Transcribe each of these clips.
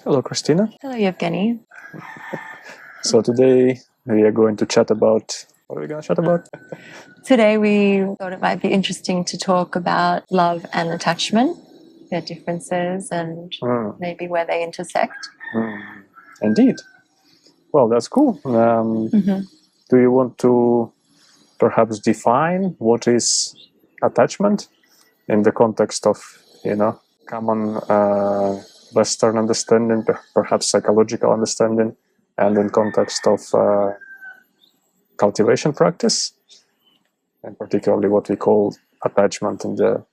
Hello, Christina. Hello, Yevgeny. So today we are going to chat about, what are we going to chat about? Today we thought it might be interesting to talk about love and attachment, their differences, and maybe where they intersect. Indeed. Well, that's cool. Do you want to perhaps define what is attachment in the context of, common Western understanding, perhaps psychological understanding, and in context of cultivation practice, and particularly what we call attachment in the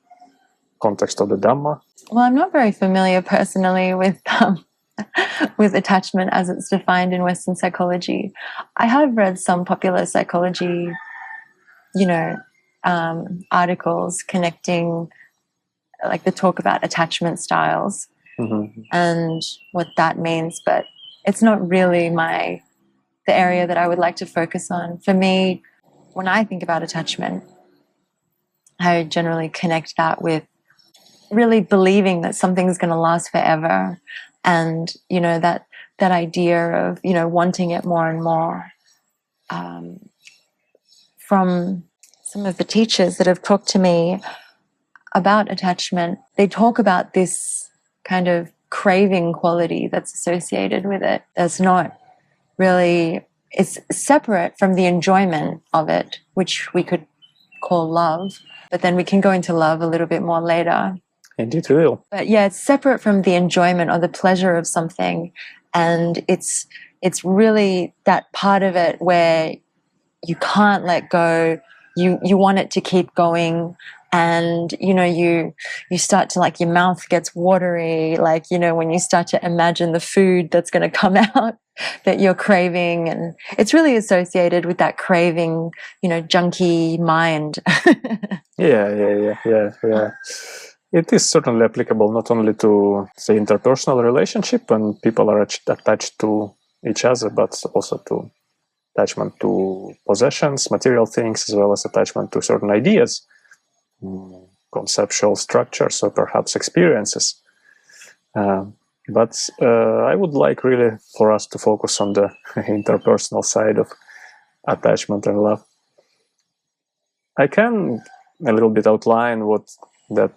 context of the Dhamma? Well, I'm not very familiar personally with with attachment as it's defined in Western psychology. I have read some popular psychology, articles connecting, like the talk about attachment styles and what that means, but it's not really the area that I would like to focus on. For me, when I think about attachment, I generally connect that with really believing that something's going to last forever, and that idea of wanting it more and more. From some of the teachers that have talked to me about attachment, they talk about this kind of craving quality that's associated with it. That's not really, it's separate from the enjoyment of it, which we could call love, but then we can go into love a little bit more later. Indeed, we will. But yeah, it's separate from the enjoyment or the pleasure of something, and it's really that part of it where you can't let go. You want it to keep going, and you start to, like, your mouth gets watery, like when you start to imagine the food that's going to come out that you're craving, and it's really associated with that craving, junkie mind. Yeah. It is certainly applicable not only to, say, interpersonal relationship when people are attached to each other, but also to attachment to possessions, material things, as well as attachment to certain ideas, conceptual structures, or perhaps experiences. But I would like really for us to focus on the interpersonal side of attachment and love. I can a little bit outline what that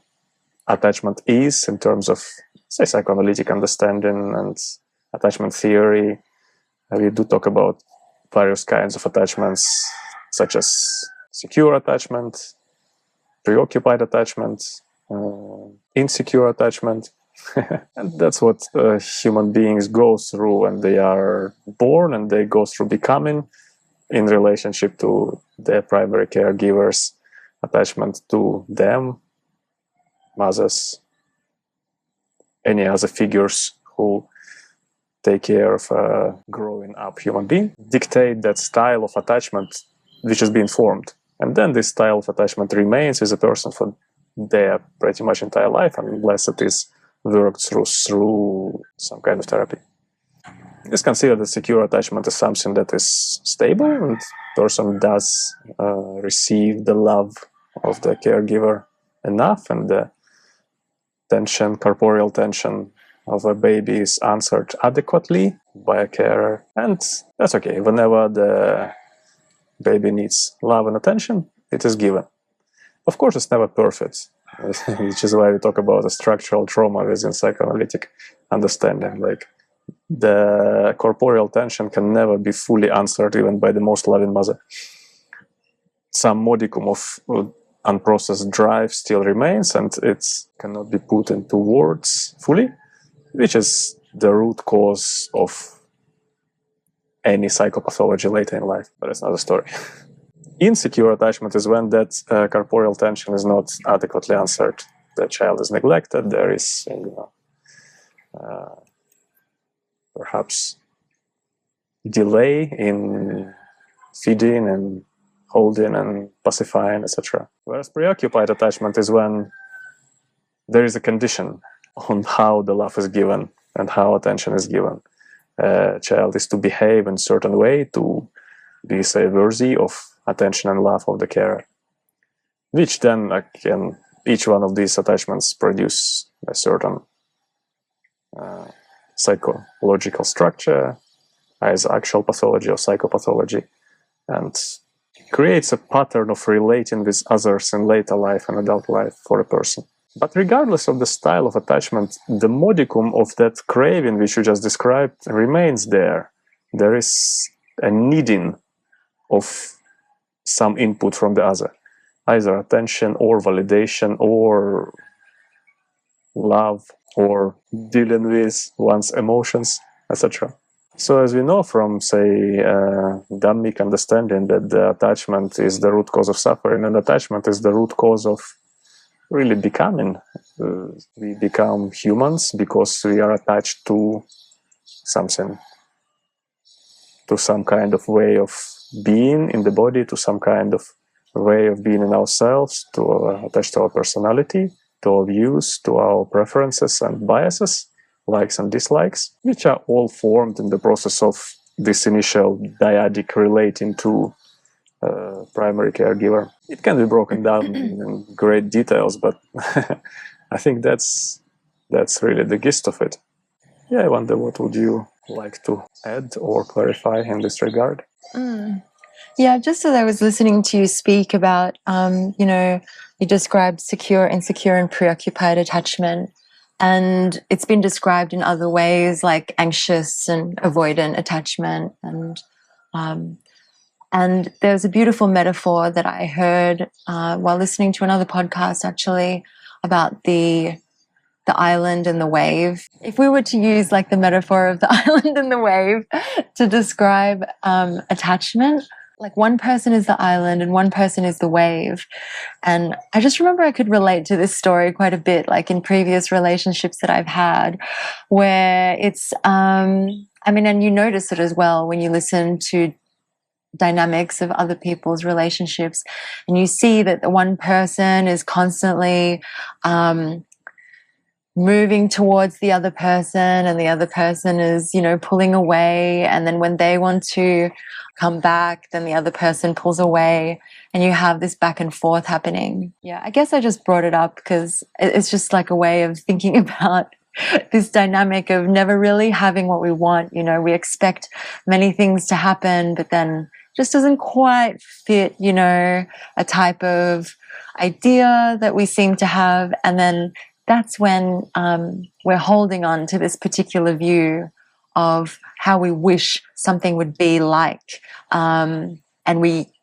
attachment is in terms of, say, psychoanalytic understanding and attachment theory. We do talk about various kinds of attachments, such as secure attachment, preoccupied attachment, insecure attachment. And that's what human beings go through when they are born, and they go through becoming in relationship to their primary caregivers, attachment to them, mothers, any other figures who take care of a growing up human being, dictate that style of attachment which has been formed. And then this style of attachment remains with a person for their pretty much entire life, unless it is worked through some kind of therapy. It's considered that secure attachment is something that is stable, and the person does receive the love of the caregiver enough, and the tension, corporeal tension of a baby is answered adequately by a carer, and that's okay. Whenever the baby needs love and attention, it is given. Of course, it's never perfect, which is why we talk about a structural trauma within psychoanalytic understanding. Like, the corporeal tension can never be fully answered even by the most loving mother. Some modicum of unprocessed drive still remains, and it cannot be put into words fully, which is the root cause of any psychopathology later in life. But it's another story. Insecure attachment is when that corporeal tension is not adequately answered. The child is neglected. There is, perhaps delay in feeding and holding and pacifying, etc. Whereas preoccupied attachment is when there is a condition on how the love is given and how attention is given. A child is to behave in a certain way to be, say, worthy of attention and love of the carer, which then each one of these attachments produce a certain psychological structure, either actual pathology or psychopathology, and creates a pattern of relating with others in later life and adult life for a person. But regardless of the style of attachment, the modicum of that craving which you just described remains there. There is a needing of some input from the other, either attention or validation or love or dealing with one's emotions, etc. So as we know from, say, Dhammic understanding that the attachment is the root cause of suffering, and attachment is the root cause of really becoming. We become humans because we are attached to something, to some kind of way of being in the body, to some kind of way of being in ourselves, attached to our personality, to our views, to our preferences and biases, likes and dislikes, which are all formed in the process of this initial dyadic relating to primary caregiver. It can be broken down in great details, but I think that's really the gist of it. Yeah, I wonder what would you like to add or clarify in this regard? Yeah, just as I was listening to you speak about, you described secure, insecure, and preoccupied attachment. And it's been described in other ways like anxious and avoidant attachment. And there's a beautiful metaphor that I heard while listening to another podcast, actually, about the island and the wave. If we were to use like the metaphor of the island and the wave to describe attachment, like one person is the island and one person is the wave. And I just remember I could relate to this story quite a bit, like in previous relationships that I've had, where it's, and you notice it as well when you listen to dynamics of other people's relationships, and you see that the one person is constantly moving towards the other person, and the other person is, pulling away. And then when they want to come back, then the other person pulls away, and you have this back and forth happening. Yeah, I guess I just brought it up because it's just like a way of thinking about this dynamic of never really having what we want. We expect many things to happen, but then just doesn't quite fit, a type of idea that we seem to have. And then that's when we're holding on to this particular view of how we wish something would be like. And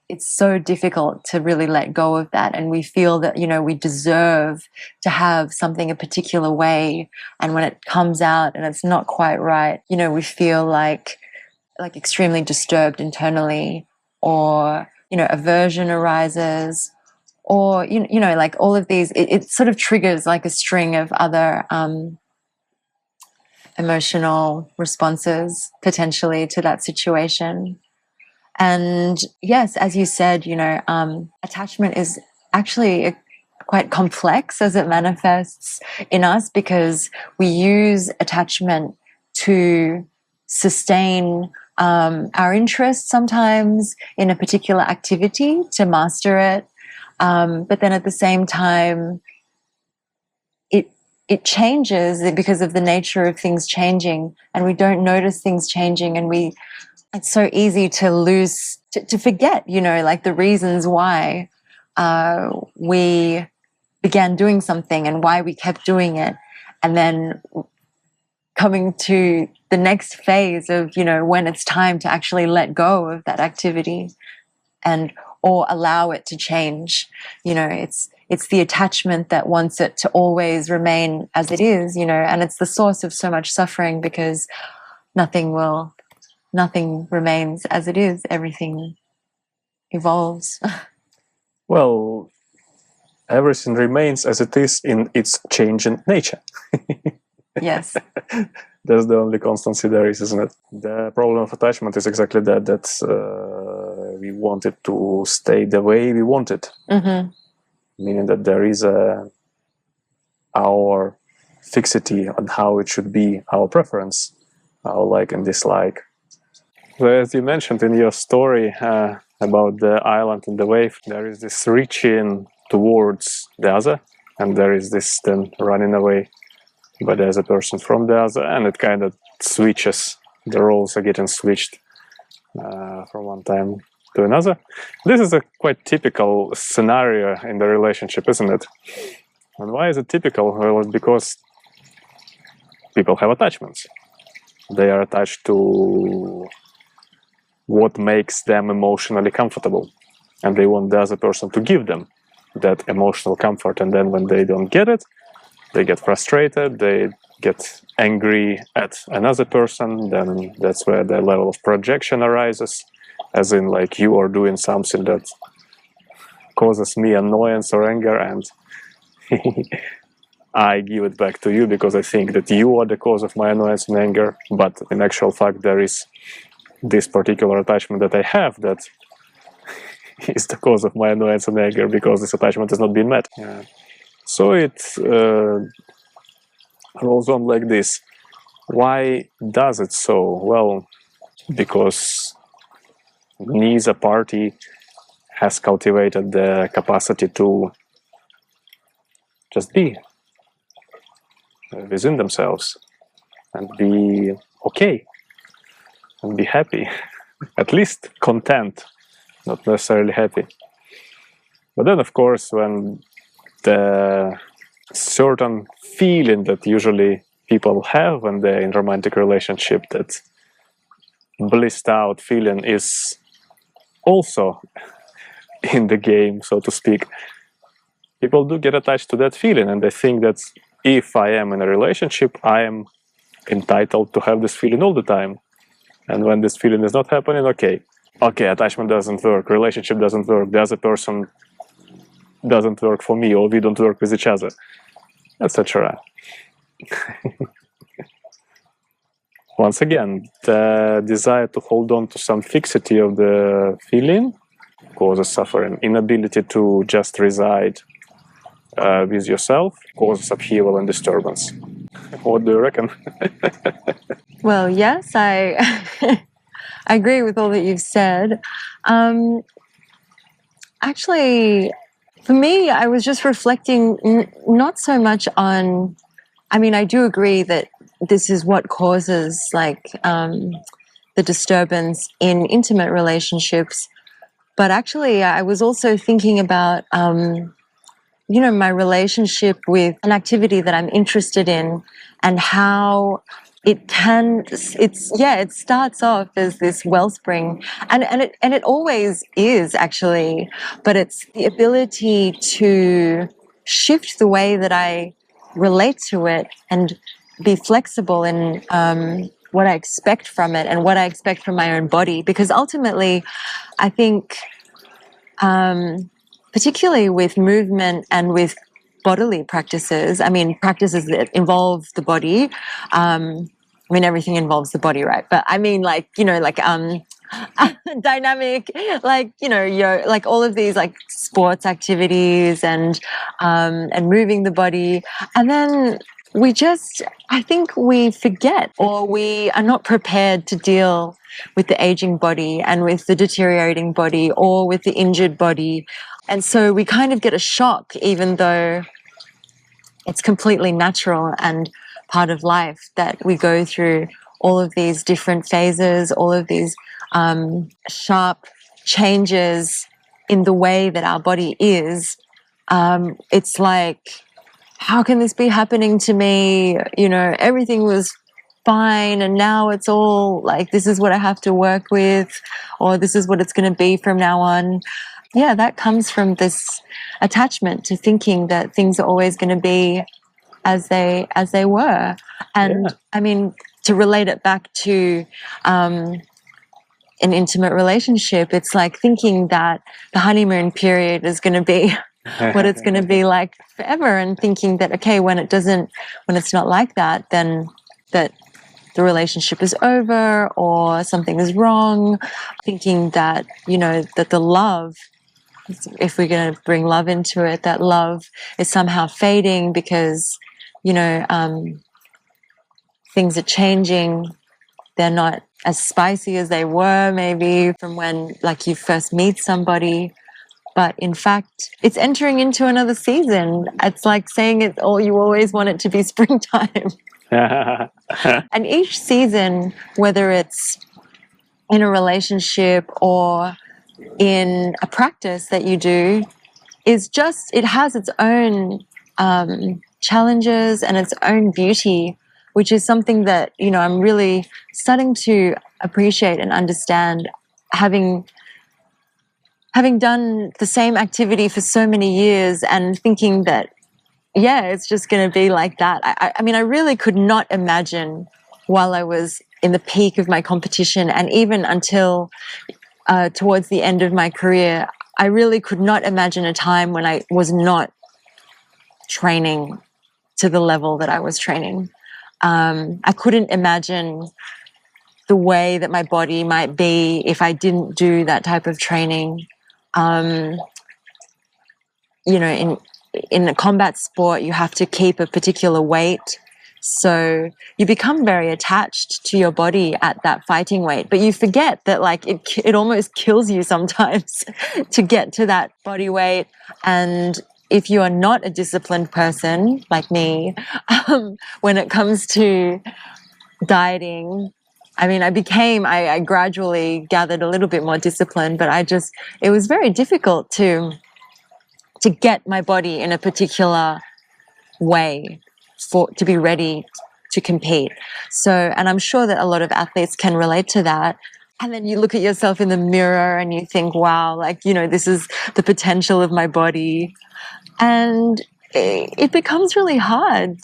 it's so difficult to really let go of that. And we feel that, we deserve to have something a particular way. And when it comes out and it's not quite right, we feel like extremely disturbed internally, or, aversion arises. Or, like all of these, it sort of triggers like a string of other emotional responses potentially to that situation. And yes, as you said, attachment is actually quite complex as it manifests in us, because we use attachment to sustain our interest sometimes in a particular activity, to master it. But then at the same time, it changes because of the nature of things changing, and we don't notice things changing, and it's so easy to to forget, like the reasons why we began doing something and why we kept doing it. And then coming to the next phase of, when it's time to actually let go of that activity or allow it to change. It's the attachment that wants it to always remain as it is, and it's the source of so much suffering, because nothing remains as it is. Everything evolves. Well, everything remains as it is in its changing nature. Yes. That's the only constancy there is, isn't it? The problem of attachment is exactly that we want it to stay the way we want it. Mm-hmm. Meaning that there is our fixity on how it should be, our preference, our like and dislike. So as you mentioned in your story about the island and the wave, there is this reaching towards the other, and there is this then running away. by the other person from the other, and it kind of switches. The roles are getting switched from one time to another. This is a quite typical scenario in the relationship, isn't it? And why is it typical? Well, it's because people have attachments. They are attached to what makes them emotionally comfortable, and they want the other person to give them that emotional comfort. And then when they don't get it, they get frustrated, they get angry at another person. Then that's where the level of projection arises, as in, like, you are doing something that causes me annoyance or anger, and I give it back to you because I think that you are the cause of my annoyance and anger. But in actual fact, there is this particular attachment that I have that is the cause of my annoyance and anger because this attachment has not been met. So it rolls on like this. Why does it so? Well, because neither party has cultivated the capacity to just be within themselves and be okay and be happy, at least content, not necessarily happy. But then, of course, when the certain feeling that usually people have when they're in romantic relationship, that blissed out feeling, is also in the game, so to speak, people do get attached to that feeling, and they think that if I am in a relationship, I am entitled to have this feeling all the time. And when this feeling is not happening, okay, attachment doesn't work, relationship doesn't work, the other person doesn't work for me, or we don't work with each other, etc. Once again, the desire to hold on to some fixity of the feeling causes suffering. Inability to just reside with yourself causes upheaval and disturbance. What do you reckon? Well, yes, I I agree with all that you've said. Actually, for me, I was just reflecting not so much on, I mean, I do agree that this is what causes the disturbance in intimate relationships. But actually, I was also thinking about, my relationship with an activity that I'm interested in, and how it starts off as this wellspring, and it always is, actually, but it's the ability to shift the way that I relate to it and be flexible in what I expect from it and what I expect from my own body. Because ultimately, I think, particularly with movement and with bodily practices, I mean, practices that involve the body. I mean, everything involves the body, right? But I mean, dynamic, like all of these like sports activities and moving the body. And then I think we forget, or we are not prepared to deal with the aging body and with the deteriorating body or with the injured body. And so we kind of get a shock, even though it's completely natural and part of life that we go through all of these different phases, all of these sharp changes in the way that our body is. It's like, how can this be happening to me? Everything was fine, and now it's all like, this is what I have to work with, or this is what it's going to be from now on. Yeah, that comes from this attachment to thinking that things are always going to be as they were. And yeah. I mean, to relate it back to an intimate relationship, it's like thinking that the honeymoon period is going to be what it's going to be like forever, and thinking that, okay, when it's not like that, then that the relationship is over or something is wrong. Thinking that, that the love, if we're going to bring love into it, that love is somehow fading because, things are changing. They're not as spicy as they were maybe from when, like, you first meet somebody. but in fact, it's entering into another season. It's like saying it's all you always want it to be springtime. And each season, whether it's in a relationship or in a practice that you do, is just, it has its own challenges and its own beauty, which is something that, you know, I'm really starting to appreciate and understand, having done the same activity for so many years and thinking that, yeah, it's just going to be like that. I mean, I really could not imagine while I was in the peak of my competition, and even until towards the end of my career, I really could not imagine a time when I was not training to the level that I was training. I couldn't imagine the way that my body might be if I didn't do that type of training. You know, in a combat sport, you have to keep a particular weight. So you become very attached to your body at that fighting weight, but you forget that, like, it almost kills you sometimes to get to that body weight. And if you are not a disciplined person like me, when it comes to dieting, I mean, I gradually gathered a little bit more discipline, but it was very difficult to get my body in a particular way to be ready to compete. So, and I'm sure that a lot of athletes can relate to that. And then you look at yourself in the mirror and you think, wow, like, you know, this is the potential of my body. And it becomes really hard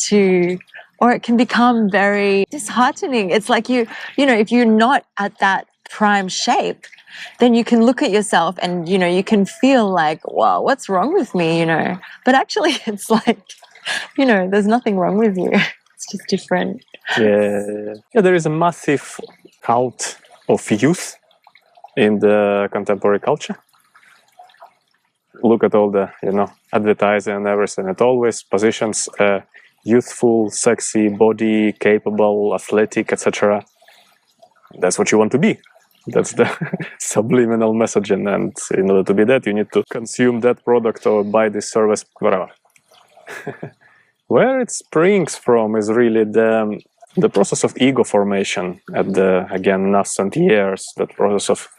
or it can become very disheartening. It's like you know, if you're not at that prime shape, then you can look at yourself and, you know, you can feel like, wow, what's wrong with me, you know? But actually it's like, you know, there's nothing wrong with you. It's just different. Yeah, there is a massive cult of youth in the contemporary culture. Look at all the, you know, advertising and everything. It always positions a youthful, sexy body, capable, athletic, etc. That's what you want to be. That's the subliminal messaging, and in order to be that, you need to consume that product or buy this service, whatever. Where it springs from is really the process of ego formation at the, again, nascent years, that process of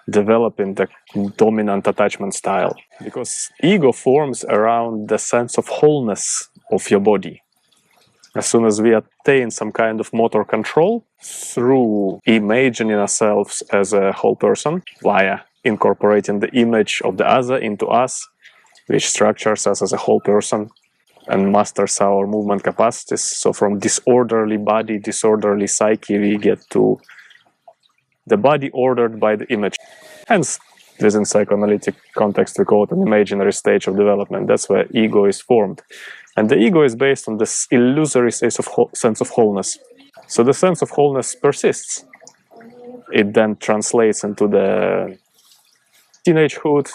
developing the dominant attachment style. Because ego forms around the sense of wholeness of your body. As soon as we attain some kind of motor control through imagining ourselves as a whole person via incorporating the image of the other into us, which structures us as a whole person and masters our movement capacities. So from disorderly body, disorderly psyche, we get to the body ordered by the image. Hence, within psychoanalytic context, we call it an imaginary stage of development. That's where ego is formed. And the ego is based on this illusory sense of wholeness. So the sense of wholeness persists. It then translates into the teenagehood,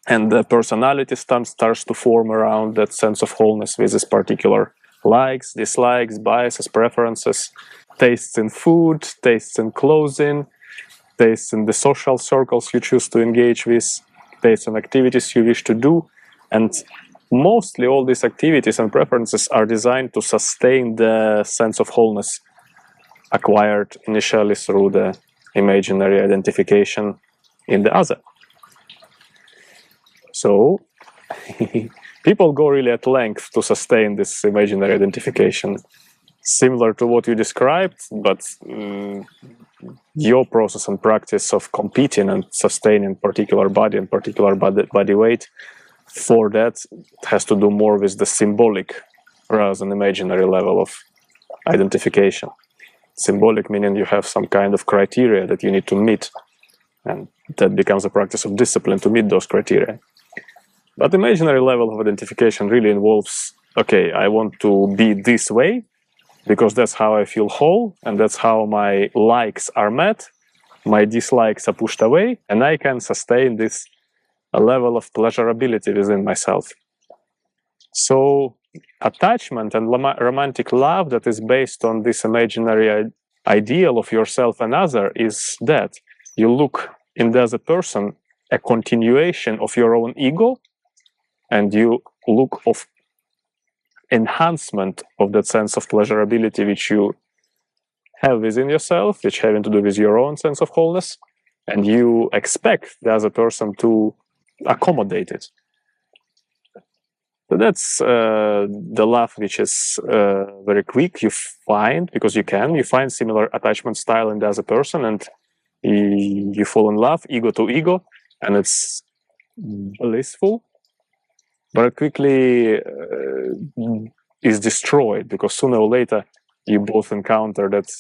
and the personality starts to form around that sense of wholeness with this particular likes, dislikes, biases, preferences, tastes in food, tastes in clothing, tastes in the social circles you choose to engage with, tastes in activities you wish to do. And mostly all these activities and preferences are designed to sustain the sense of wholeness acquired initially through the imaginary identification in the other. So people go really at length to sustain this imaginary identification, similar to what you described, but your process and practice of competing and sustaining particular body and particular body weight, for that has to do more with the symbolic rather than imaginary level of identification. Symbolic meaning you have some kind of criteria that you need to meet, and that becomes a practice of discipline to meet those criteria. But imaginary level of identification really involves, okay, I want to be this way because that's how I feel whole, and that's how my likes are met, my dislikes are pushed away, and I can sustain this level of pleasurability within myself. So attachment and romantic love that is based on this imaginary ideal of yourself and other is that you look in the other person a continuation of your own ego, and you look of enhancement of that sense of pleasurability which you have within yourself, which having to do with your own sense of wholeness, and you expect the other person to accommodate it. So that's the love which is very quick. You find, because you find similar attachment style in the other person, and you fall in love, ego to ego, and it's blissful. But it quickly is destroyed, because sooner or later you both encounter that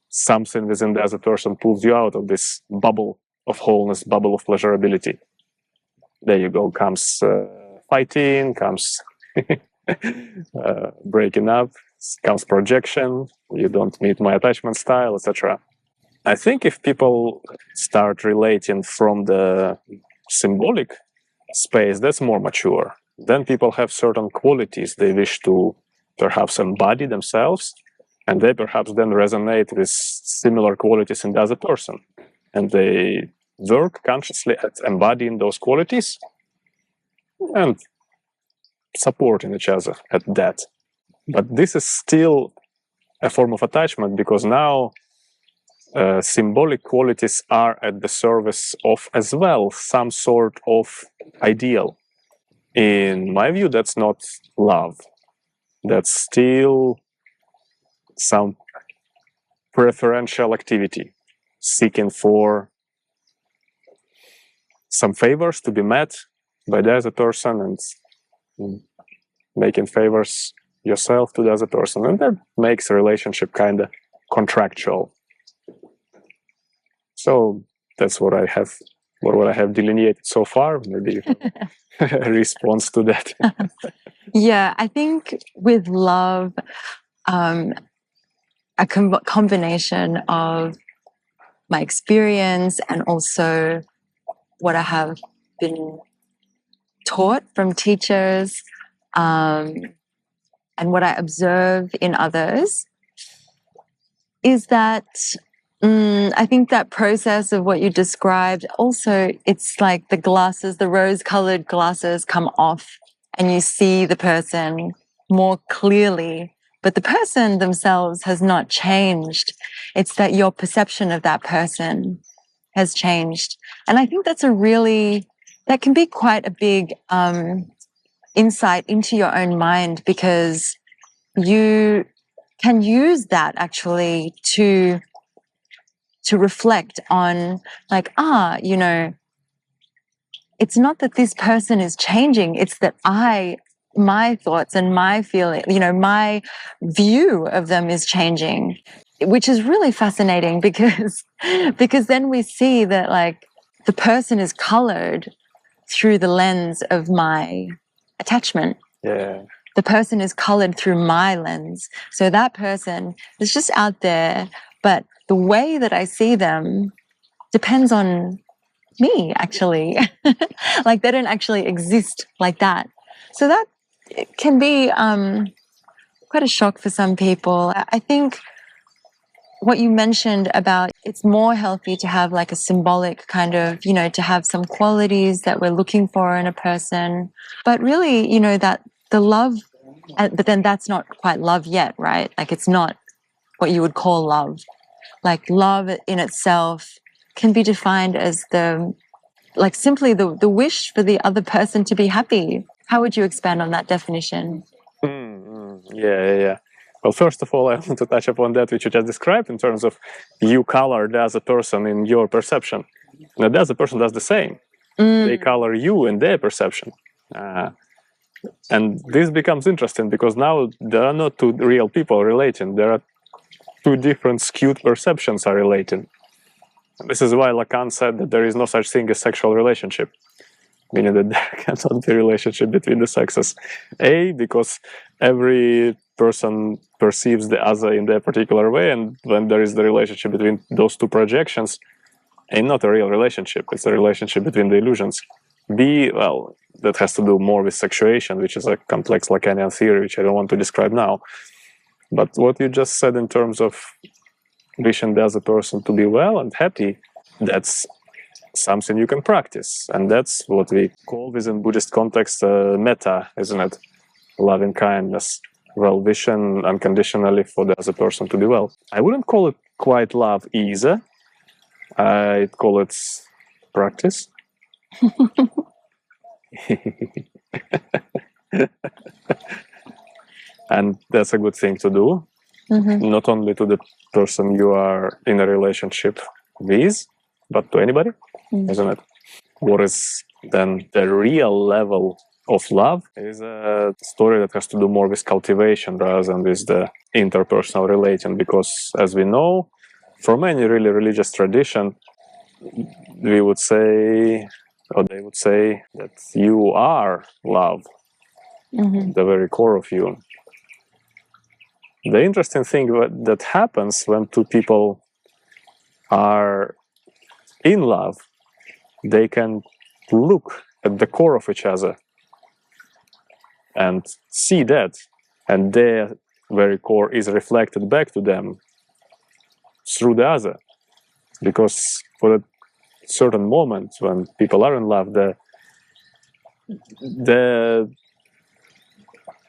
something within the other person pulls you out of this bubble of wholeness, bubble of pleasurability. There you go, comes fighting, comes breaking up, comes projection, you don't meet my attachment style, etc. I think if people start relating from the symbolic space, that's more mature. Then people have certain qualities they wish to perhaps embody themselves, and they perhaps then resonate with similar qualities in the other person. And they work consciously at embodying those qualities and supporting each other at that. But this is still a form of attachment, because now symbolic qualities are at the service of, as well, some sort of ideal. In my view, that's not love. That's still some preferential activity, seeking for some favors to be met by the other person, and making favors yourself to the other person. And that makes a relationship kind of contractual. So that's what I have delineated so far. Maybe a response to that. Yeah, I think with love, a combination of my experience and also what I have been taught from teachers, and what I observe in others, is that I think that process of what you described, also it's like the rose-colored glasses come off and you see the person more clearly, but the person themselves has not changed. It's that your perception of that person has changed. And I think that can be quite a big insight into your own mind, because you can use that actually to reflect on, like, it's not that this person is changing, it's that my thoughts and my feeling, my view of them is changing, which is really fascinating, because then we see that, like, the person is colored through the lens of my attachment. Yeah. The person is colored through my lens. So that person is just out there, but the way that I see them depends on me, actually. Like, they don't actually exist like that. So that can be quite a shock for some people. I think what you mentioned about it's more healthy to have like a symbolic kind of, to have some qualities that we're looking for in a person. But really, that the love, but then that's not quite love yet, right? Like, it's not what you would call love. Like, love in itself can be defined as simply the wish for the other person to be happy. How would you expand on that definition? Yeah. Well, first of all, I want to touch upon that which you just described in terms of you color the other person in your perception. Now, the other person does the same. They color you in their perception. And this becomes interesting, because now there are not two real people relating. There are two different skewed perceptions are relating. This is why Lacan said that there is no such thing as sexual relationship, meaning that there cannot be a relationship between the sexes. Because every person perceives the other in their particular way, and when there is the relationship between those two projections, ain't not a real relationship. It's a relationship between the illusions. Well, that has to do more with sexuation, which is a complex Lacanian theory, which I don't want to describe now. But what you just said in terms of wishing the other person to be well and happy, that's something you can practice. And that's what we call within Buddhist context metta, isn't it? Loving kindness, well-wishing unconditionally for the other person to be well. I wouldn't call it quite love either. I'd call it practice. And that's a good thing to do. Not only to the person you are in a relationship with, but to anybody, isn't it? What is then the real level of love is a story that has to do more with cultivation rather than with the interpersonal relating, because as we know, for many really religious tradition, we would say, or they would say, that you are love, the very core of you. The interesting thing that happens when two people are in love, they can look at the core of each other and see that, and their very core is reflected back to them through the other. Because for a certain moment when people are in love, the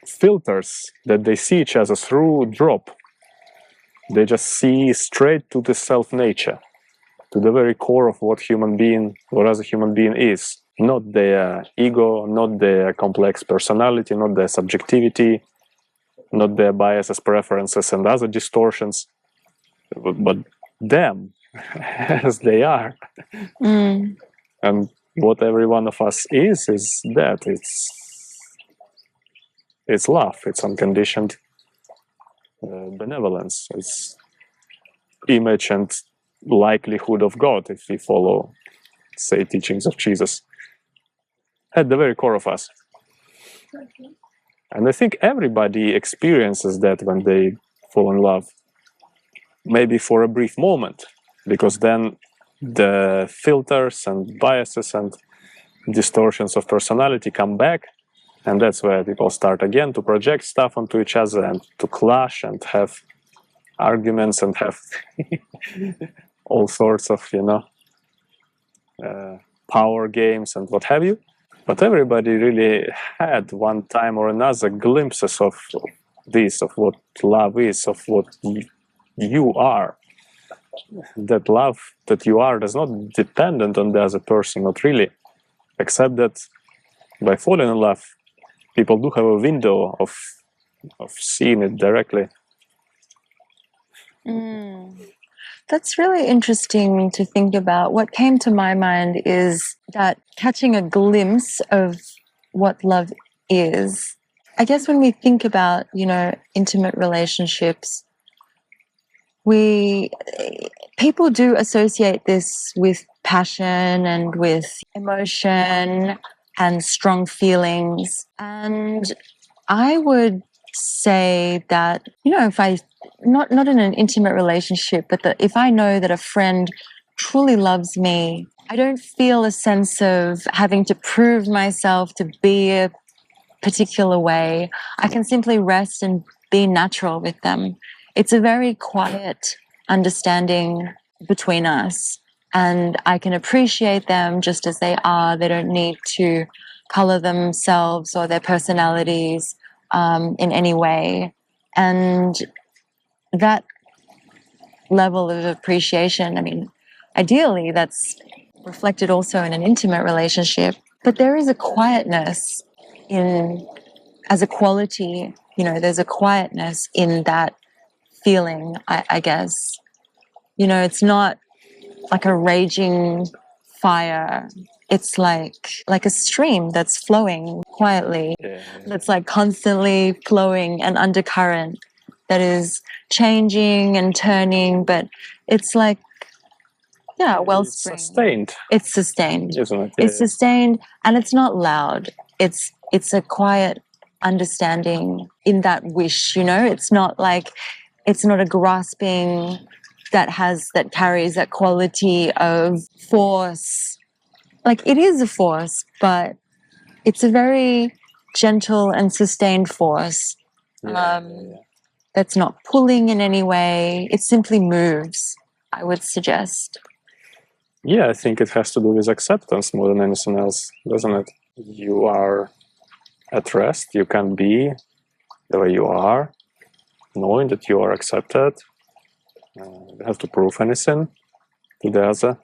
filters that they see each other through drop. They just see straight to the self nature, to the very core of what human being or as a human being is. Not their ego, not their complex personality, not their subjectivity, not their biases, preferences, and other distortions, but them as they are. And what every one of us is that it's love, it's unconditioned benevolence, it's image and likelihood of God, if we follow, say, teachings of Jesus, at the very core of us. And I think everybody experiences that when they fall in love, maybe for a brief moment, because then the filters and biases and distortions of personality come back, and that's where people start again to project stuff onto each other and to clash and have arguments and have all sorts of, power games and what have you. But everybody really had one time or another glimpses of this, of what love is, of what you are. That love that you are is not dependent on the other person, not really, except that by falling in love, people do have a window of seeing it directly. That's really interesting to think about. What came to my mind is that catching a glimpse of what love is. I guess when we think about, intimate relationships, people do associate this with passion and with emotion and strong feelings. And I would say that, if I not in an intimate relationship, but that if I know that a friend truly loves me, I don't feel a sense of having to prove myself to be a particular way. I can simply rest and be natural with them. It's a very quiet understanding between us, and I can appreciate them just as they are. They don't need to color themselves or their personalities in any way. And that level of appreciation, ideally that's reflected also in an intimate relationship, but there is a quietness as a quality, there's a quietness in that feeling, I guess. It's not like a raging fire. It's like a stream that's flowing quietly, that's like constantly flowing, an undercurrent that is changing and turning, but it's like, a wellspring. It's sustained. It's sustained. Isn't it? It's sustained, and it's not loud. It's a quiet understanding in that wish, It's not a grasping that carries that quality of force. Like, it is a force, but it's a very gentle and sustained force. That's not pulling in any way. It simply moves, I would suggest. Yeah, I think it has to do with acceptance more than anything else, doesn't it? You are at rest, you can be the way you are, knowing that you are accepted. You have to prove anything to the other.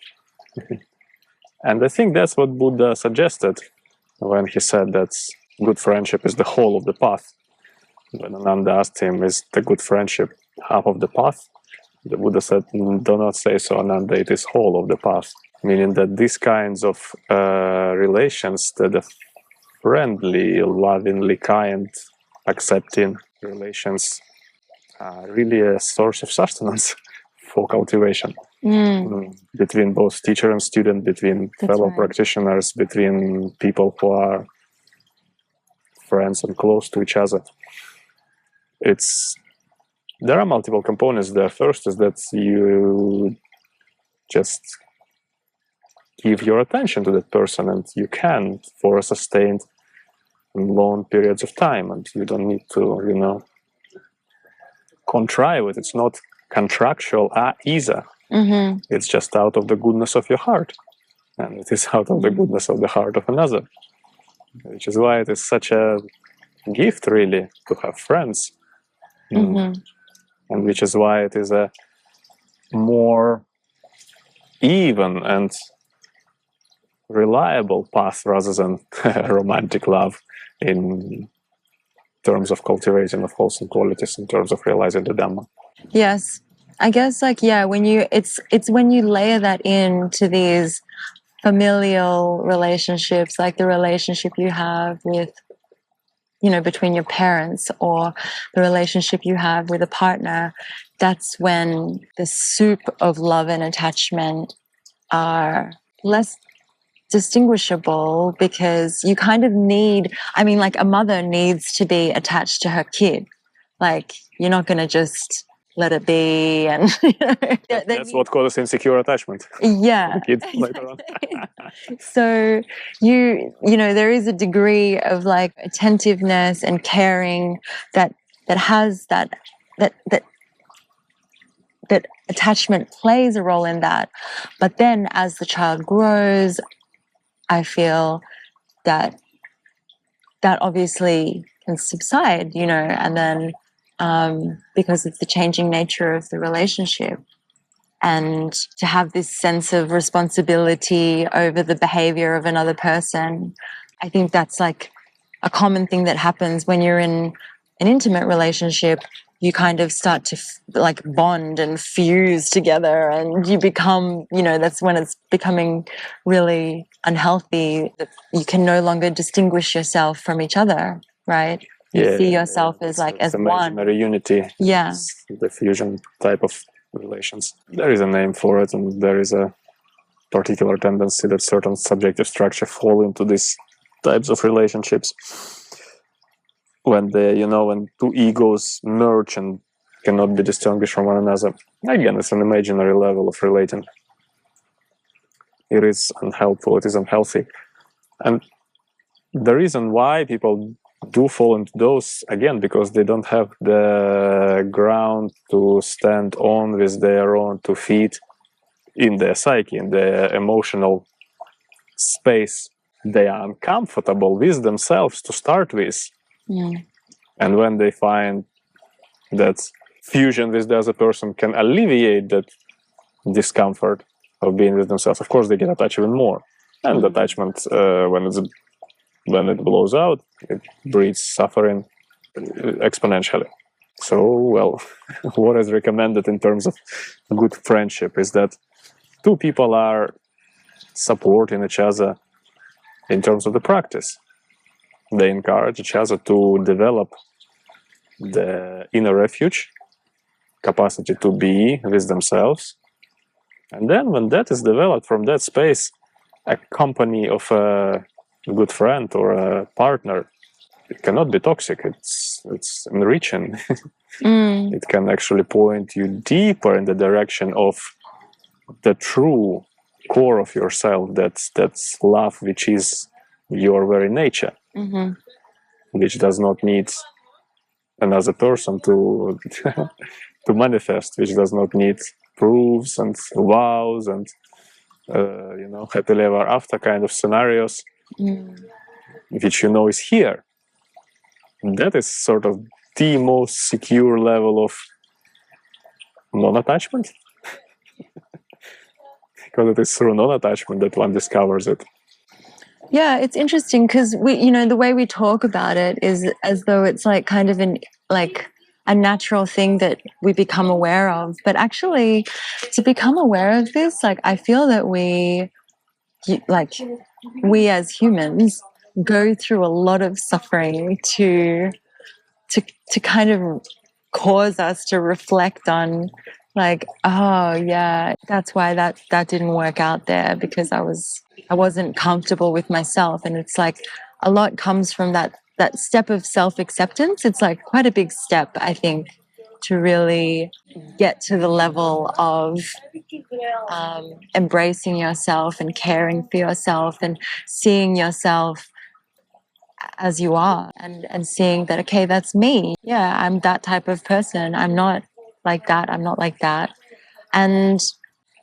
And I think that's what Buddha suggested when he said that good friendship is the whole of the path. When Ananda asked him, is the good friendship half of the path? The Buddha said, do not say so, Ananda, it is whole of the path. Meaning that these kinds of relations, the friendly, lovingly kind, accepting relations, are really a source of sustenance for cultivation. Between both teacher and student, between fellow practitioners, between people who are friends and close to each other. There are multiple components there. First is that you just give your attention to that person, and you can for a sustained long periods of time, and you don't need to, contrive it. It's not contractual either. It's just out of the goodness of your heart, and it is out of the goodness of the heart of another, which is why it is such a gift, really, to have friends. And which is why it is a more even and reliable path rather than romantic love in terms of cultivation of wholesome qualities, in terms of realizing the Dhamma. Yes, I guess when it's when you layer that into these familial relationships, like the relationship you have with, between your parents, or the relationship you have with a partner, that's when the soup of love and attachment are less distinguishable, because you kind of need, like a mother needs to be attached to her kid. Like, you're not going to just let it be. And that's what causes insecure attachment. Yeah. Kids later on. So there is a degree of like attentiveness and caring that has that attachment plays a role in that. But then as the child grows, I feel that obviously can subside, and then because of the changing nature of the relationship, and to have this sense of responsibility over the behavior of another person. I think that's like a common thing that happens when you're in an intimate relationship. You kind of start to like bond and fuse together, and you become, that's when it's becoming really unhealthy, that you can no longer distinguish yourself from each other, right? You see yourself as like as one. Imaginary unity. Yeah. It's the fusion type of relations. There is a name for it, and there is a particular tendency that certain subjective structure fall into these types of relationships. When when two egos merge and cannot be distinguished from one another. Again, it's an imaginary level of relating. It is unhelpful, it is unhealthy. And the reason why people do fall into those, again, because they don't have the ground to stand on with their own 2 feet in their psyche, in their emotional space. They are uncomfortable with themselves to start with. And when they find that fusion with the other person can alleviate that discomfort of being with themselves, of course they get attached even more. And attachment, when it blows out, it breeds suffering exponentially. So, what is recommended in terms of good friendship is that 2 people are supporting each other in terms of the practice. They encourage each other to develop the inner refuge, capacity to be with themselves. And then when that is developed from that space, a company of a good friend or a partner, it cannot be toxic. It's enriching. It can actually point you deeper in the direction of the true core of yourself. That's love, which is your very nature, which does not need another person to to manifest, which does not need proofs and vows and happily ever after kind of scenarios, which is here. That is sort of the most secure level of non-attachment. Because it is through non-attachment that one discovers it. Yeah, it's interesting because the way we talk about it is as though it's like kind of a natural thing that we become aware of. But actually, to become aware of this, like I feel that we as humans go through a lot of suffering to kind of cause us to reflect on like, oh yeah, that's why that didn't work out there, because I wasn't comfortable with myself. And it's like a lot comes from that step of self-acceptance. It's like quite a big step, I think, to really get to the level of embracing yourself and caring for yourself and seeing yourself as you are, and seeing that, okay, that's me. Yeah, I'm that type of person. I'm not like that. I'm not like that. And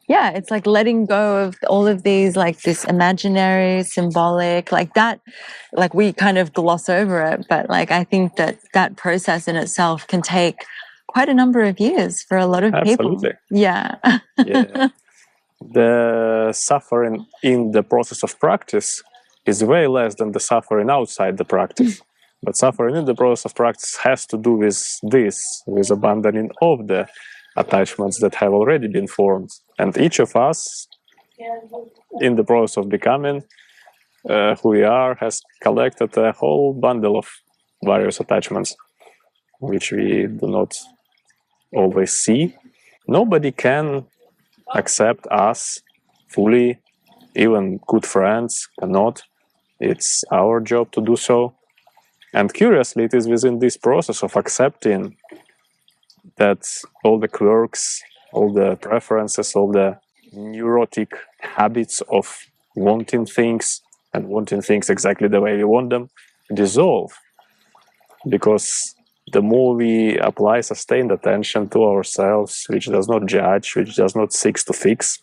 yeah, it's like letting go of all of these, like this imaginary, symbolic, like that, like we kind of gloss over it. But like, I think that process in itself can take quite a number of years for a lot of Absolutely. people. Yeah. Yeah. The suffering in the process of practice is way less than the suffering outside the practice. But suffering in the process of practice has to do with this, with abandoning of the attachments that have already been formed. And each of us, in the process of becoming who we are, has collected a whole bundle of various attachments, which we do not always see. Nobody can accept us fully, even good friends cannot. It's our job to do so. And curiously, it is within this process of accepting that all the quirks, all the preferences, all the neurotic habits of wanting things and wanting things exactly the way we want them dissolve. Because the more we apply sustained attention to ourselves, which does not judge, which does not seek to fix,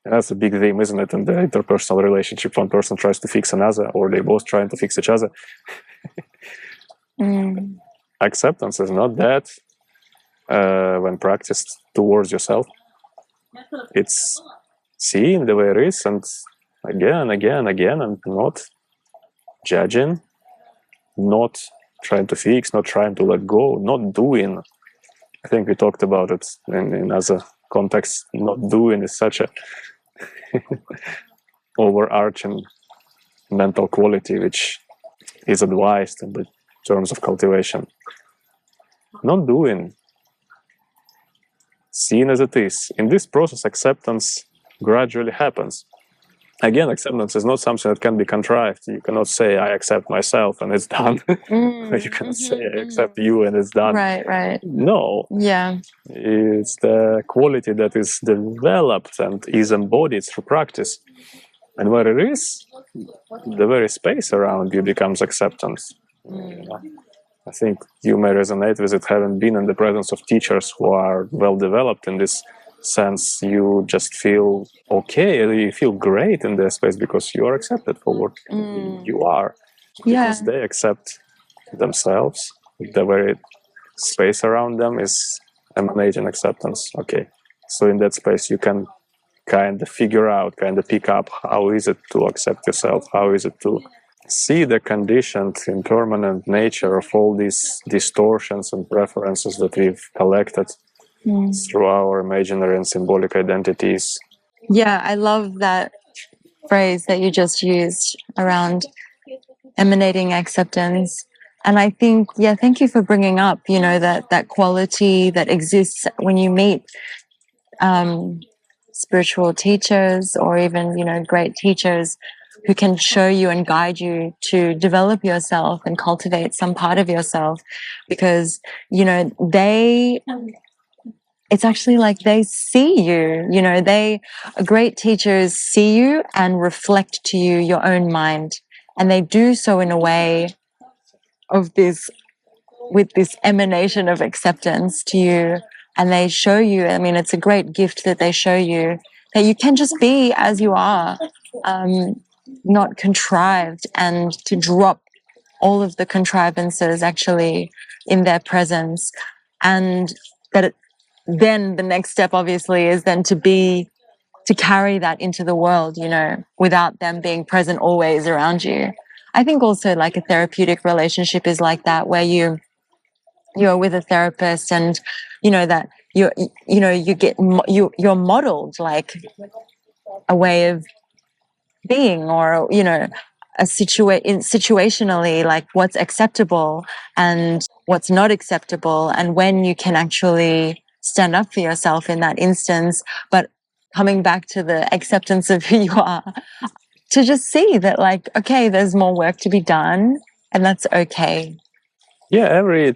and that's a big theme, isn't it? In the interpersonal relationship, one person tries to fix another, or they both trying to fix each other. Acceptance is not that when practiced towards yourself. It's seeing the way it is, and again, and not judging, not trying to fix, not trying to let go, not doing. I think we talked about it in other contexts. Not doing is such a overarching mental quality which is advised in the terms of cultivation. Not doing, seen as it is. In this process, acceptance gradually happens. Again, acceptance is not something that can be contrived. You cannot say, I accept myself and it's done. You cannot say, I accept you and it's done. Right. No. Yeah. It's the quality that is developed and is embodied through practice. And where it is, the very space around you becomes acceptance. I think you may resonate with it, having been in the presence of teachers who are well developed in this sense. You just feel okay, you feel great in their space because you are accepted for what you are. Because they accept themselves. The very space around them is emanating acceptance. Okay, so in that space you can kind of figure out, kind of pick up how is it to accept yourself, how is it to see the conditioned, impermanent nature of all these distortions and preferences that we've collected through our imaginary and symbolic identities. Yeah, I love that phrase that you just used around emanating acceptance. And I think, thank you for bringing up, that quality that exists when you meet spiritual teachers, or even, great teachers who can show you and guide you to develop yourself and cultivate some part of yourself, because, it's actually like they see you, great teachers see you and reflect to you your own mind. And they do so in a way of with this emanation of acceptance to you. And they show you, it's a great gift that they show you that you can just be as you are, not contrived, and to drop all of the contrivances actually in their presence. And that then the next step obviously is then to carry that into the world, you know, without them being present always around you. I think also like a therapeutic relationship is like that, where you're with a therapist, and you know that you're modeled like a way of being, or you know, situationally, like what's acceptable and what's not acceptable, and when you can actually stand up for yourself in that instance. But coming back to the acceptance of who you are, to just see that, like, okay, there's more work to be done, and that's okay. Yeah, every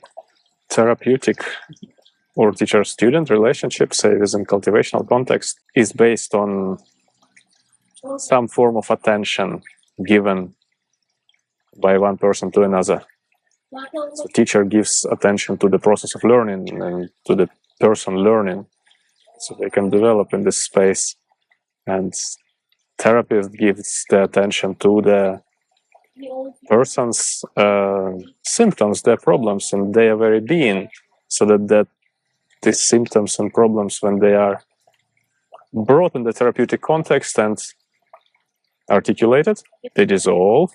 therapeutic or teacher-student relationship, say within cultivational context, is based on some form of attention given by one person to another. So teacher gives attention to the process of learning and to the person learning, so they can develop in this space. And therapist gives the attention to the person's symptoms, their problems, and their very being, so that these symptoms and problems, when they are brought in the therapeutic context and articulated, they dissolve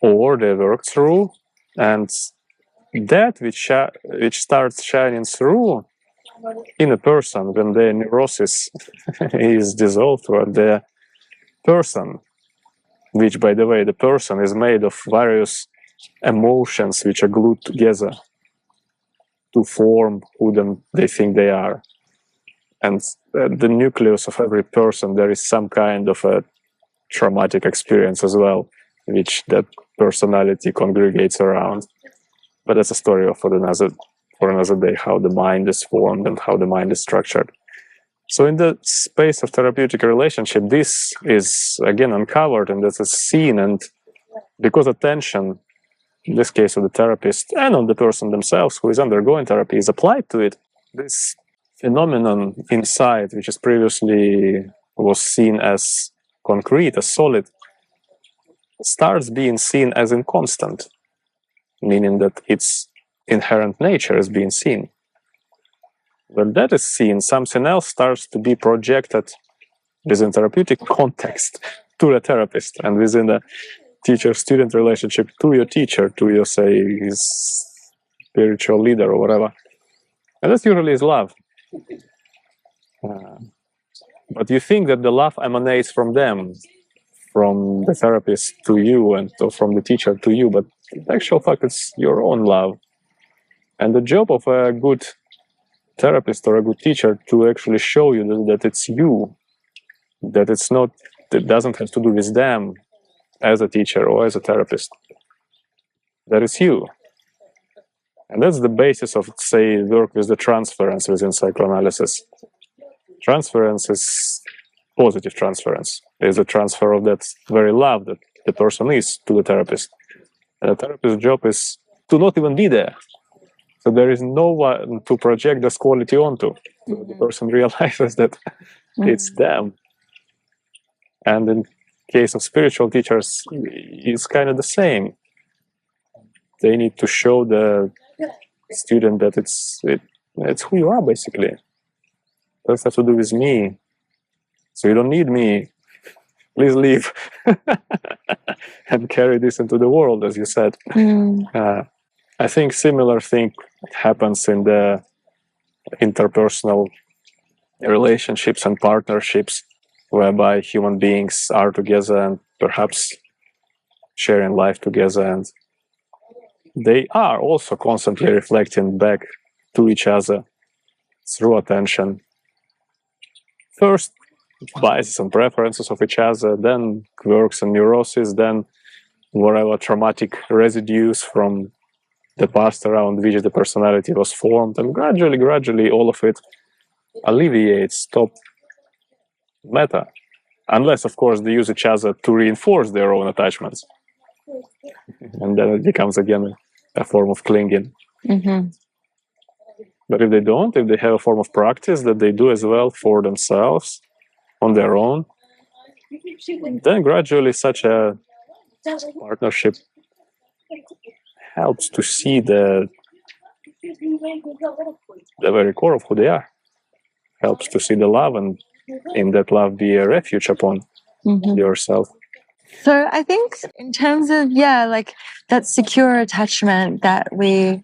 or they work through, and that which starts shining through in a person when their neurosis is dissolved, or the person, which, by the way, the person is made of various emotions which are glued together to form who they think they are. And the nucleus of every person, there is some kind of a traumatic experience as well, which that personality congregates around. But that's a story for another day, how the mind is formed and how the mind is structured. So in the space of therapeutic relationship, this is again uncovered, and this is seen. And because attention, in this case of the therapist and on the person themselves who is undergoing therapy, is applied to it, this phenomenon inside, which is previously was seen as concrete, as solid, starts being seen as inconstant, meaning that its inherent nature is being seen. When that is seen, something else starts to be projected within therapeutic context to the therapist, and within the teacher-student relationship to your teacher, to your, say, his spiritual leader or whatever. And that usually is love. But you think that the love emanates from them, from the therapist to you, and from the teacher to you, but in actual fact, it's your own love. And the job of a good therapist or a good teacher to actually show you that it's you, that it's not, it doesn't have to do with them as a teacher or as a therapist. That is you. And that's the basis of, say, work with the transference within psychoanalysis. Transference is positive transference. It is a transfer of that very love that the person is to the therapist. And the therapist's job is to not even be there. So there is no one to project this quality onto. So the person realizes that it's them. And in case of spiritual teachers, it's kind of the same. They need to show the student that it's who you are, basically. It doesn't have to do with me. So you don't need me. Please leave and carry this into the world, as you said. I think similar thing happens in the interpersonal relationships and partnerships, whereby human beings are together and perhaps sharing life together, and they are also constantly reflecting back to each other through attention. First, biases and preferences of each other, then quirks and neuroses, then whatever traumatic residues from the past around which the personality was formed, and gradually all of it alleviates, stop metta. Unless, of course, they use each other to reinforce their own attachments. And then it becomes again a form of clinging. But if they don't, if they have a form of practice that they do as well for themselves, on their own, then gradually such a partnership helps to see the very core of who they are, helps to see the love, and in that love be a refuge upon yourself. So I think in terms of, like that secure attachment that we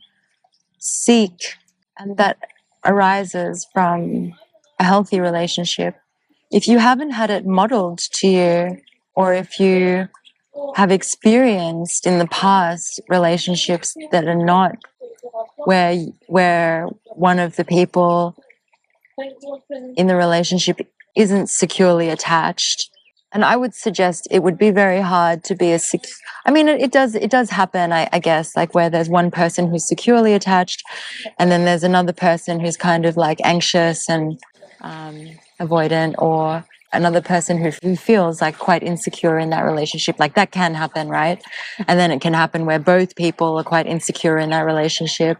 seek and that arises from a healthy relationship, if you haven't had it modeled to you, or if you have experienced in the past relationships that are not where one of the people in the relationship isn't securely attached, and I would suggest it would be very hard to be I mean, it does happen, I guess, like where there's one person who's securely attached, and then there's another person who's kind of like anxious and avoidant, or another person who feels like quite insecure in that relationship. Like that can happen, right? And then it can happen where both people are quite insecure in that relationship,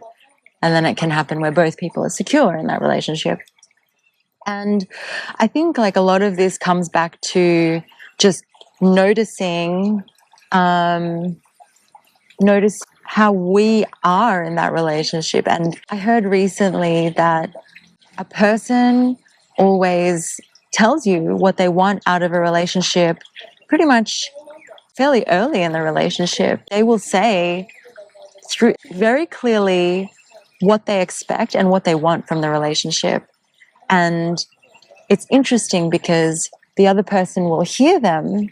and then it can happen where both people are secure in that relationship. And I think like a lot of this comes back to just noticing how we are in that relationship. And I heard recently that a person always tells you what they want out of a relationship pretty much fairly early in the relationship. They will say through very clearly what they expect and what they want from the relationship. And it's interesting because the other person will hear them,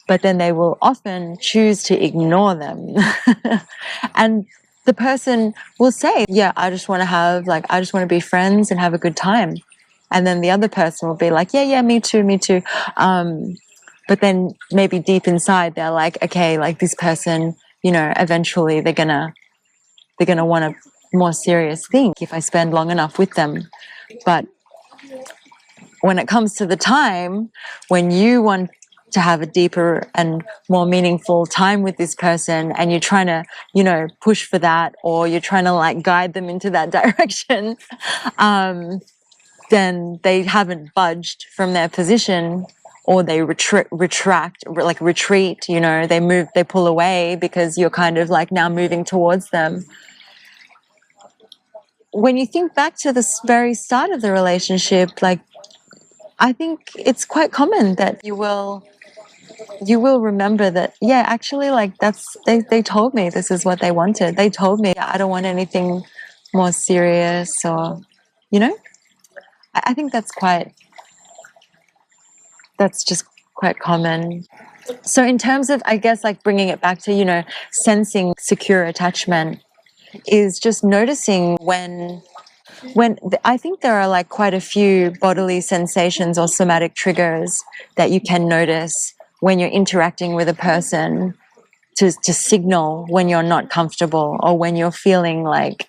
but then they will often choose to ignore them. And the person will say, yeah, I just want to be friends and have a good time. And then the other person will be like, yeah, me too. But then maybe deep inside, they're like, okay, like this person, eventually they're gonna want a more serious thing if I spend long enough with them. But when it comes to the time when you want to have a deeper and more meaningful time with this person, and you're trying to, push for that, or you're trying to like guide them into that direction, then they haven't budged from their position, or they retreat, they pull away because you're kind of like now moving towards them. When you think back to the very start of the relationship, like, I think it's quite common that you will remember that, yeah, actually, like they told me this is what they wanted. They told me I don't want anything more serious, or, I think that's just quite common. So in terms of, I guess, like bringing it back to, sensing secure attachment is just noticing when I think there are like quite a few bodily sensations or somatic triggers that you can notice when you're interacting with a person to signal when you're not comfortable, or when you're feeling like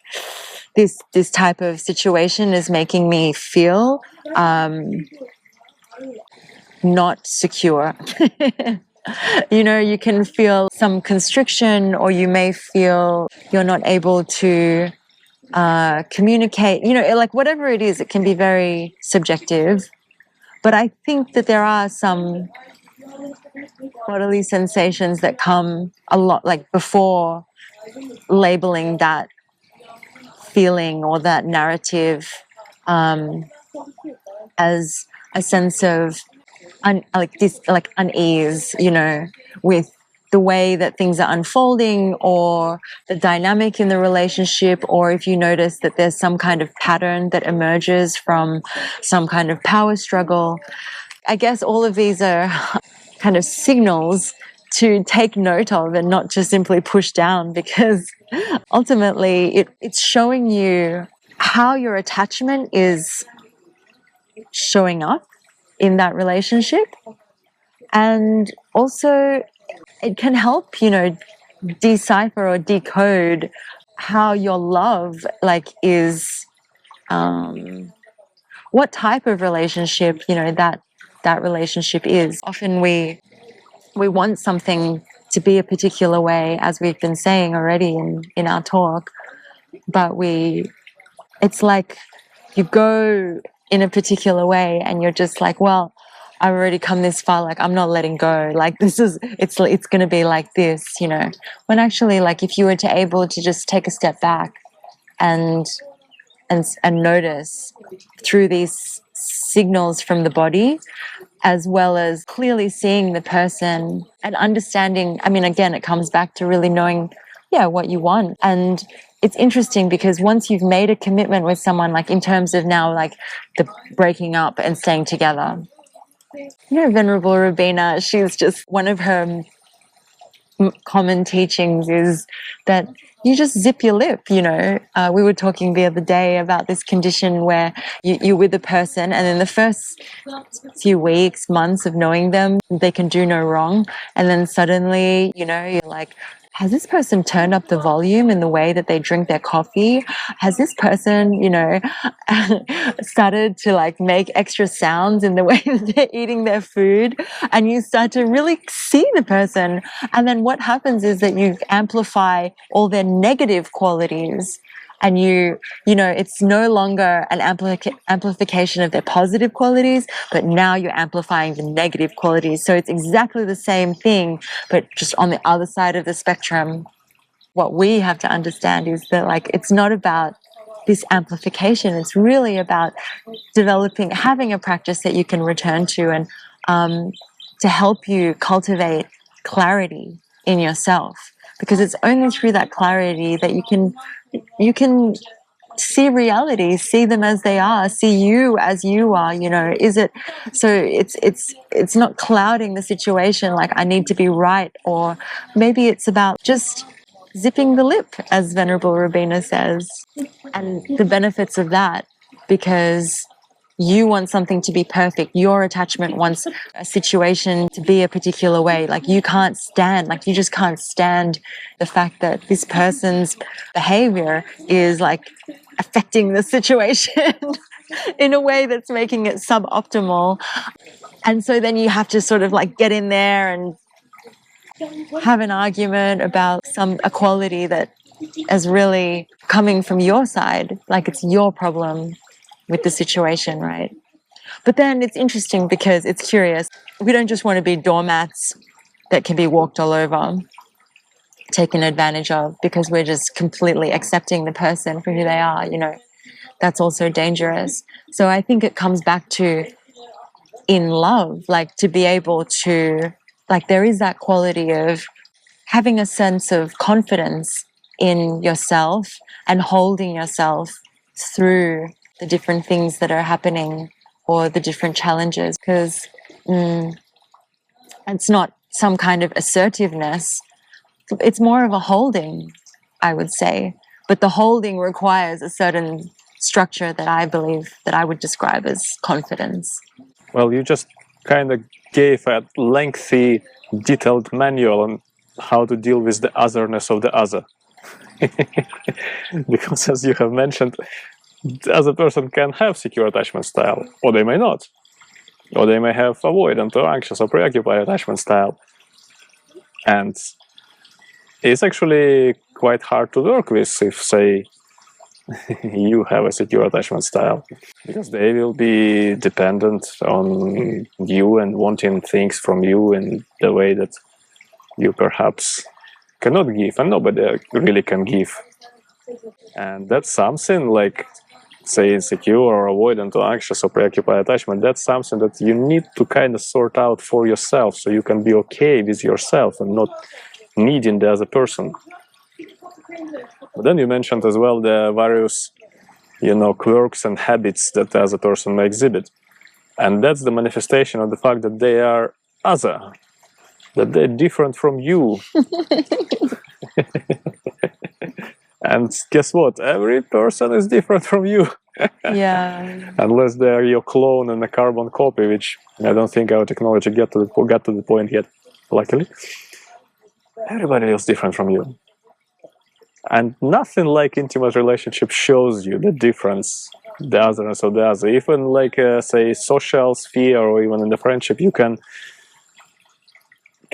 this type of situation is making me feel not secure. You can feel some constriction, or you may feel you're not able to communicate, like whatever it is, it can be very subjective. But I think that there are some bodily sensations that come a lot, like before labeling that feeling or that narrative as a sense of unease, with the way that things are unfolding, or the dynamic in the relationship, or if you notice that there's some kind of pattern that emerges from some kind of power struggle. I guess all of these are kind of signals to take note of and not just simply push down, because ultimately it's showing you how your attachment is showing up in that relationship. And also it can help, decipher or decode how your love is, what type of relationship, that relationship is. Often we want something to be a particular way, as we've been saying already in our talk, but it's like you go in a particular way and you're just like, well, I've already come this far, like I'm not letting go, like it's going to be like this, you know, when actually, like, if you were to able to just take a step back and notice through these signals from the body, as well as clearly seeing the person and understanding. I mean, again, it comes back to really knowing, what you want. And it's interesting because once you've made a commitment with someone, like in terms of now, like the breaking up and staying together, Venerable Rabina, she's just, one of her common teachings is that you just zip your lip. We were talking the other day about this condition where you're with a person, and then the first few weeks, months of knowing them, they can do no wrong, and then suddenly, you're like, has this person turned up the volume in the way that they drink their coffee? Has this person, started to like make extra sounds in the way that they're eating their food? And you start to really see the person. And then what happens is that you amplify all their negative qualities. And it's no longer an amplification of their positive qualities, but now you're amplifying the negative qualities. So it's exactly the same thing, but just on the other side of the spectrum. What we have to understand is that, like, it's not about this amplification. It's really about having a practice that you can return to, and to help you cultivate clarity in yourself. Because it's only through that clarity that you can see reality, see them as they are, see you as you are. Is it so? It's not clouding the situation like I need to be right, or maybe it's about just zipping the lip, as Venerable Rabina says, and the benefits of that, because you want something to be perfect. Your attachment wants a situation to be a particular way. Like you just can't stand the fact that this person's behavior is like affecting the situation in a way that's making it suboptimal. And so then you have to sort of like get in there and have an argument about a quality that is really coming from your side, like it's your problem with the situation, right? But then it's interesting because it's curious. We don't just want to be doormats that can be walked all over, taken advantage of, because we're just completely accepting the person for who they are. That's also dangerous. So I think it comes back to, in love, like to be able to, like, there is that quality of having a sense of confidence in yourself and holding yourself through the different things that are happening or the different challenges, because it's not some kind of assertiveness. It's more of a holding, I would say. But the holding requires a certain structure that I believe that I would describe as confidence. Well, you just kind of gave a lengthy, detailed manual on how to deal with the otherness of the other. Because as you have mentioned, the other person can have secure attachment style, or they may not. Or they may have avoidant or anxious or preoccupied attachment style. And it's actually quite hard to work with if, say, you have a secure attachment style, because they will be dependent on you and wanting things from you in the way that you perhaps cannot give, and nobody really can give. And that's something like, say, insecure or avoidant or anxious or preoccupied attachment. That's something that you need to kind of sort out for yourself, so you can be okay with yourself and not needing the other person. But then you mentioned as well the various, quirks and habits that the other person may exhibit. And that's the manifestation of the fact that they are other, that they're different from you. And guess what? Every person is different from you. Yeah. Unless they're your clone and a carbon copy, which I don't think our technology got to the point yet, luckily. Everybody is different from you. And nothing like intimate relationship shows you the difference, the otherness of the other. Even like, say, social sphere or even in the friendship, you can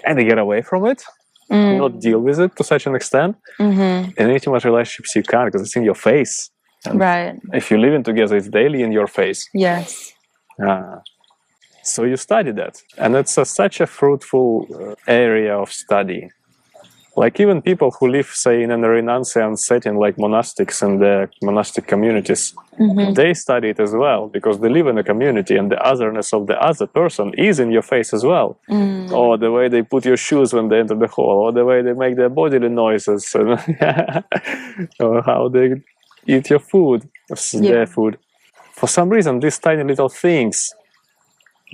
kind of get away from it, not deal with it to such an extent. In intimate relationships, you can't, because it's in your face. And right. if you're living together, it's daily in your face. Yes. So you study that, and it's such a fruitful area of study. Like even people who live, say, in a renunciant setting, like monastics and the monastic communities, they study it as well, because they live in a community, and the otherness of the other person is in your face as well. Or the way they put your shoes when they enter the hall, or the way they make their bodily noises, or how they eat your food, their food. For some reason, these tiny little things,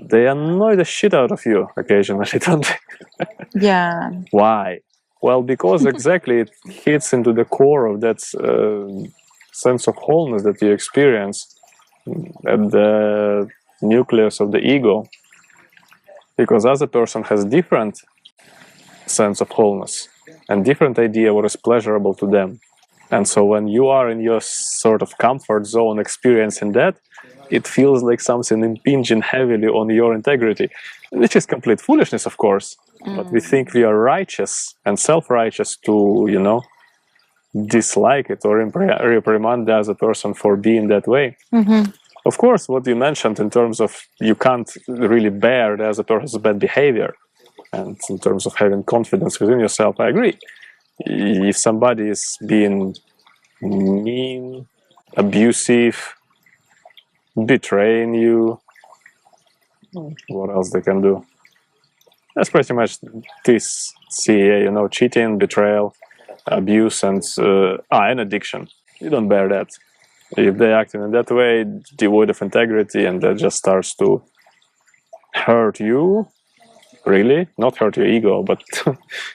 they annoy the shit out of you occasionally, don't they? Yeah. Why? Well, because exactly it hits into the core of that sense of wholeness that you experience at the nucleus of the ego. Because other person has different sense of wholeness and different idea what is pleasurable to them. And so when you are in your sort of comfort zone experiencing that, it feels like something impinging heavily on your integrity, which is complete foolishness, of course. But we think we are righteous and self-righteous to, you know, dislike it or reprimand the other person for being that way. Of course, what you mentioned in terms of you can't really bear the other person's bad behavior, and in terms of having confidence within yourself, I agree. If somebody is being mean, abusive, betraying you, what else they can do? That's pretty much this CA, you know, cheating, betrayal, abuse, and addiction. You don't bear that. If they act in that way, devoid of integrity, and that just starts to hurt you, really, not hurt your ego, but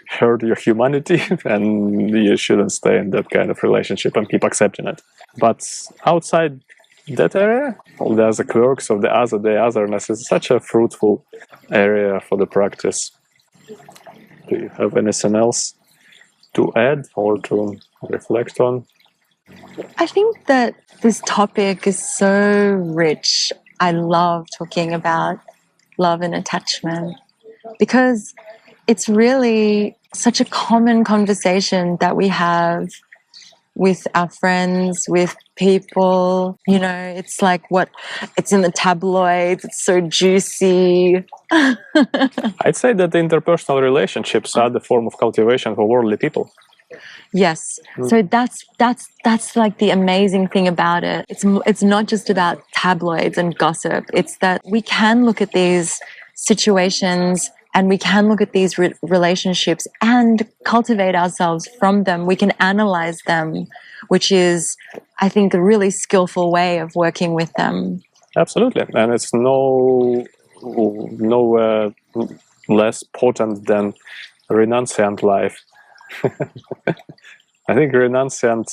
hurt your humanity, and you shouldn't stay in that kind of relationship and keep accepting it. But outside that area, all the other quirks of the otherness is such a fruitful area for the practice. Do you have anything else to add or to reflect on? I think that this topic is so rich. I love talking about love and attachment because it's really such a common conversation that we have with our friends, with people. You know, it's like it's in the tabloids, it's so juicy. I'd say that the interpersonal relationships are the form of cultivation for worldly people. Yes. So that's like the amazing thing about it. It's not just about tabloids and gossip. It's that we can look at these situations and we can look at these relationships and cultivate ourselves from them. We can analyze them, which is, I think, a really skillful way of working with them. Absolutely. And it's no less potent than renunciant life. I think renunciant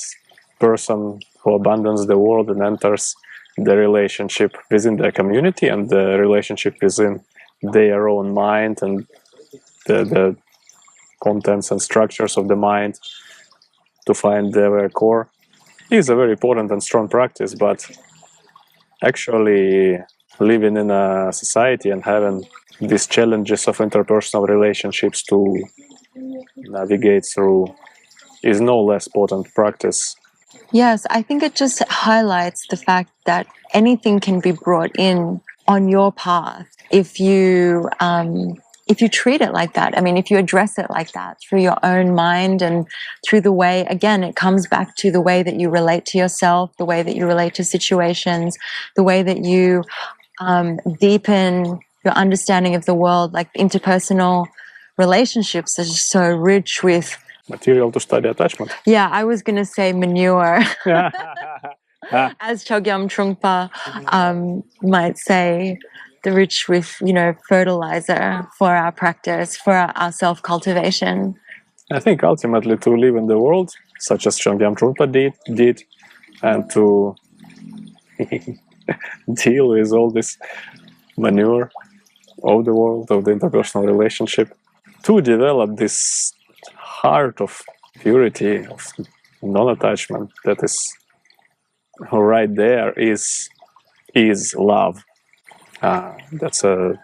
person who abandons the world and enters the relationship within their community and the relationship within their own mind and the contents and structures of the mind to find their core is a very important and strong practice. But actually living in a society and having these challenges of interpersonal relationships to navigate through is no less potent practice. Yes, I think it just highlights the fact that anything can be brought in on your path if you treat it like that. I mean, if you address it like that through your own mind and through the way, again, it comes back to the way that you relate to yourself, the way that you relate to situations, the way that you deepen your understanding of the world. Like interpersonal relationships are just so rich with material to study attachment. Yeah, I was going to say manure. As Chogyam Trungpa might say, the rich with, fertilizer for our practice, for our self-cultivation. I think ultimately to live in the world, such as Chogyam Trungpa did, and to deal with all this manure of the world, of the interpersonal relationship, to develop this heart of purity, of non-attachment that is right there is love. That's a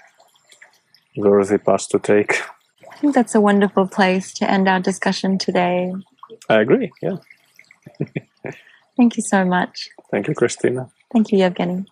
worthy path to take. I think that's a wonderful place to end our discussion today. I agree, yeah. Thank you so much. Thank you, Christina. Thank you, Yevgeny.